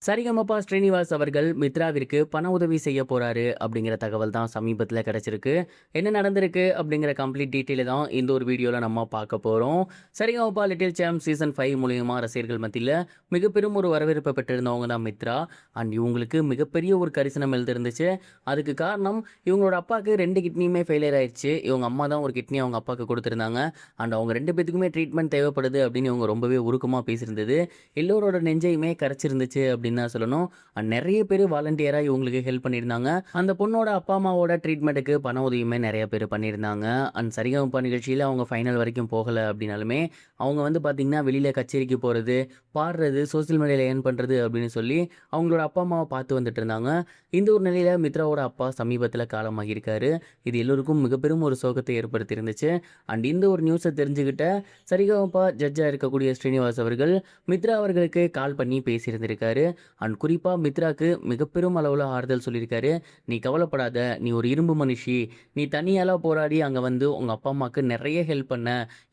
சரிகமபா ஸ்ரீனிவாஸ் அவர்கள் மித்ராவிற்கு பண உதவி செய்ய போறாரு அப்படிங்கிற தகவல் தான் சமீபத்தில் கிடைச்சிருக்கு. என்ன நடந்திருக்கு அப்படிங்கிற கம்ப்ளீட் டீட்டெயில தான் இந்த ஒரு வீடியோவில் நம்ம பார்க்க போகிறோம். சரிகமபா லிட்டில் சாம்ப் சீசன் 5 மூலியமா ரசிகர்கள் மத்தியில் மிகப்பெரும் ஒரு வரவேற்பை பெற்றிருந்தவங்க தான் மித்ரா. அண்ட் இவங்களுக்கு மிகப்பெரிய ஒரு கரிசனம் எழுந்திருந்துச்சு. அதுக்கு காரணம் இவங்களோட அப்பாவுக்கு 2 கிட்னியுமே ஃபெயிலியர் ஆயிடுச்சு. இவங்க அம்மா தான் ஒரு கிட்னி அவங்க அப்பாவுக்கு கொடுத்துருந்தாங்க. அண்ட் அவங்க 2 பேத்துக்குமே ட்ரீட்மெண்ட் தேவைப்படுது அப்படின்னு இவங்க ரொம்பவே உருக்கமாக பேசியிருந்தது எல்லோரோட நெஞ்சையுமே கரைச்சிருந்துச்சு அப்படின்னு தான் சொல்லணும். நிறைய பேர் வாலண்டியரா இவங்களுக்கு ஹெல்ப் பண்ணியிருந்தாங்க. அந்த பொண்ணோட அப்பா அம்மாவோட ட்ரீட்மெண்ட்டுக்கு பண உதவியுமே நிறைய பேர் பண்ணியிருந்தாங்க. அண்ட் சரிகமபா நிகழ்ச்சியில் அவங்க ஃபைனல் வரைக்கும் போகலை அப்படின்னாலுமே அவங்க வந்து பார்த்தீங்கன்னா வெளியில் கச்சேரிக்கு போகிறது, பாடுறது, சோசியல் மீடியாவில் ஏர்ன் பண்ணுறது அப்படின்னு சொல்லி அவங்களோட அப்பா அம்மாவை பார்த்து வந்துட்டு இருந்தாங்க. இந்த ஒரு நிலையில் மித்ராவோட அப்பா சமீபத்தில் காலமாகியிருக்காரு. இது எல்லோருக்கும் மிகப்பெரும் ஒரு சோகத்தை ஏற்படுத்தி இருந்துச்சு. அண்ட் இந்த ஒரு நியூஸை தெரிஞ்சுக்கிட்ட சரிகமபா ஜட்ஜாக இருக்கக்கூடிய ஸ்ரீனிவாஸ் அவர்கள் மித்ரா அவர்களுக்கு கால் பண்ணி பேசியிருந்திருக்காரு. அண்ட் குறிப்பாக மித்ராக்கு மிகப்பெரும் அளவில் ஆறுதல் சொல்லியிருக்காரு. நீ கவலைப்படாத, நீ ஒரு இரும்பு மனுஷி, நீ தனியாலாம் போராடி அங்கே வந்து உங்கள் அப்பா அம்மாவுக்கு நிறைய ஹெல்ப் பண்ண.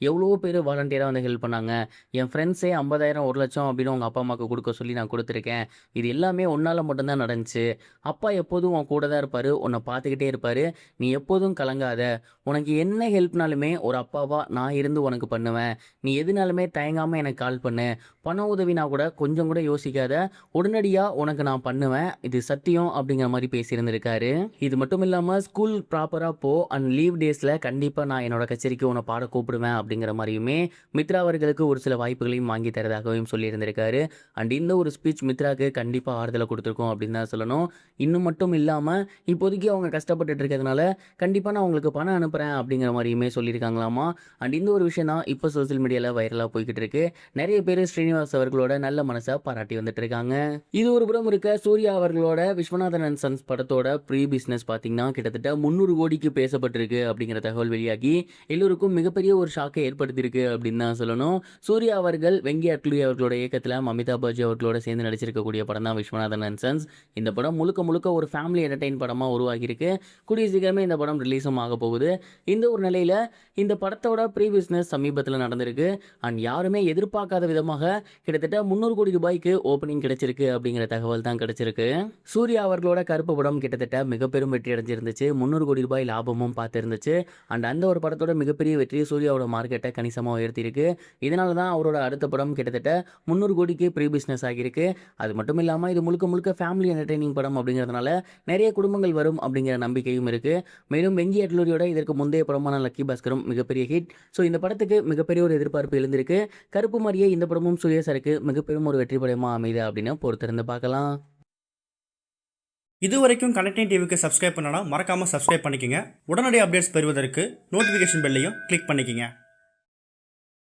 எவ்வளோ பேர் வாலண்டியராக வந்து ஹெல்ப் பண்ணாங்க. என் ஃப்ரெண்ட்ஸே 50,000 1,00,000 அப்படின்னு உங்கள் அப்பா அம்மாவுக்கு கொடுக்க சொல்லி நான் கொடுத்துருக்கேன். இது எல்லாமே உன்னால் மட்டும்தான் நடந்துச்சு. அப்பா எப்போதும் உன் கூட தான் இருப்பார், உன்னை பார்த்துக்கிட்டே இருப்பார். நீ எப்போதும் கலங்காத. உனக்கு என்ன ஹெல்ப்னாலுமே ஒரு அப்பாவா நான் இருந்து உனக்கு பண்ணுவேன். நீ எதுனாலுமே தயங்காமல் எனக்கு கால் பண்ணு. பண உதவினா கூட கொஞ்சம் கூட யோசிக்காத, உடனடியாக உனக்கு நான் பண்ணுவேன், இது சத்தியம் அப்படிங்கிற மாதிரி பேசியிருந்திருக்காரு. இது மட்டும் இல்லாமல் ஸ்கூல் ப்ராப்பராக போ அண்ட் லீவ் டேஸில் கண்டிப்பாக நான் என்னோட கச்சேரிக்கு உன்னை பாட கூப்பிடுவேன் அப்படிங்கிற மாதிரியுமே மித்ரா அவர்களுக்கு ஒரு சில வாய்ப்புகளையும் வாங்கி தரதாகவும் சொல்லியிருந்திருக்காரு. அண்ட் இந்த ஒரு ஸ்பீச் மித்ராக்கு கண்டிப்பாக ஆறுதலை கொடுத்துருக்கோம் அப்படின்னு தான் சொல்லணும். இன்னும் மட்டும் இல்லாமல் இப்போதைக்கு அவங்க கஷ்டப்பட்டுட்டு இருக்கிறதுனால கண்டிப்பாக நான் உங்களுக்கு பணம் அனுப்புகிறேன் அப்படிங்கிற மாதிரியுமே சொல்லியிருக்காங்களாமா. அண்ட் இந்த ஒரு விஷயம் தான் இப்போ சோசியல் மீடியாவில் வைரலாக போய்கிட்டு இருக்கு. நிறைய பேர் ஸ்ரீனிவாஸ் அவர்களோட நல்ல மனசை பாராட்டி வந்துட்டு இருக்காங்க. இது ஒரு புறம் இருக்க, சூர்யா அவர்களோட விஸ்வநாதன் அண்ட் சன்ஸ் படத்தோட ப்ரீ பிஸ்னஸ் பார்த்தீங்கன்னா கிட்டத்தட்ட 300 கோடிக்கு பேசப்பட்டிருக்கு அப்படிங்கிற தகவல் வெளியாகி எல்லோருக்கும் மிகப்பெரிய ஒரு ஷாக்கை ஏற்படுத்தியிருக்கு அப்படின்னு தான் சொல்லணும். சூர்யா அவர்கள் வெங்கி அட்லி அவர்களோட இயக்கத்தில் அமிதாப் பச்சன் அவர்களோட சேர்ந்து நடிச்சிருக்கக்கூடிய படம் தான் விஸ்வநாதன் அண்ட் சன்ஸ். இந்த படம் முழுக்க முழுக்க ஒரு ஃபேமிலி என்டர்டெயின் படமாக உருவாகியிருக்கு. கூடிய சீக்கிரமே இந்த படம் ரிலீஸும் ஆக போகுது. இந்த ஒரு நிலையில் இந்த படத்தோட ப்ரீ பிஸ்னஸ் சமீபத்தில் நடந்திருக்கு. அண்ட் யாருமே எதிர்பார்க்காத விதமாக கிட்டத்தட்ட 300 கோடி ரூபாய்க்கு ஓப்பனிங் கிடைச்சிருக்கு அப்படிங்கிற தகவல் தான் கிடைச்சிருக்கு. சூர்யா அவர்களோட கருப்பு படம் கிட்டத்தட்ட மிகப்பெரும் வெற்றி அடைஞ்சிருந்துச்சு. 300 கோடி ரூபாய் லாபமும் பார்த்துருந்துச்சு. அண்ட் அந்த ஒரு படத்தோட மிகப்பெரிய வெற்றி சூர்யாவோட மார்க்கெட்டை கணிசமாக உயர்த்தியிருக்கு. இதனால தான் அவரோட அடுத்த படம் கிட்டத்தட்ட 300 கோடிக்கு ப்ரீ பிஸ்னஸ் ஆகியிருக்கு. அது மட்டும் இல்லாமல் இது முழுக்க முழுக்க ஃபேமிலி என்டர்டெய்னிங் படம் அப்படிங்கிறதுனால நிறைய குடும்பங்கள் வரும் அப்படிங்கிற நம்பிக்கையும் இருக்குது. மேலும் வெங்கி அட்லூரியோட இதற்கு முந்தைய படமான லக்கி பாஸ்கரும் மிகப்பெரிய ஹிட். ஸோ இந்த படத்துக்கு மிகப்பெரிய ஒரு எதிர்பார்ப்பு எழுந்திருக்கு. கருப்பு மாதிரியே இந்த படமும் சூர்யா சாருக்கு மிகப்பெரும் ஒரு வெற்றி படமாக அமைது அப்படின்னு பொறுத்திருந்து பார்க்கலாம். இது வரைக்கும் கனெக்டிங் டிவிக்கு சப்ஸ்கிரைப் பண்ணனா மறக்காமல் சப்ஸ்கிரைப் பண்ணிக்கங்க. உடனடி அப்டேட்ஸ் பெறுவதற்கு நோட்டிஃபிகேஷன் பெல்லையும் கிளிக் பண்ணிக்கங்க.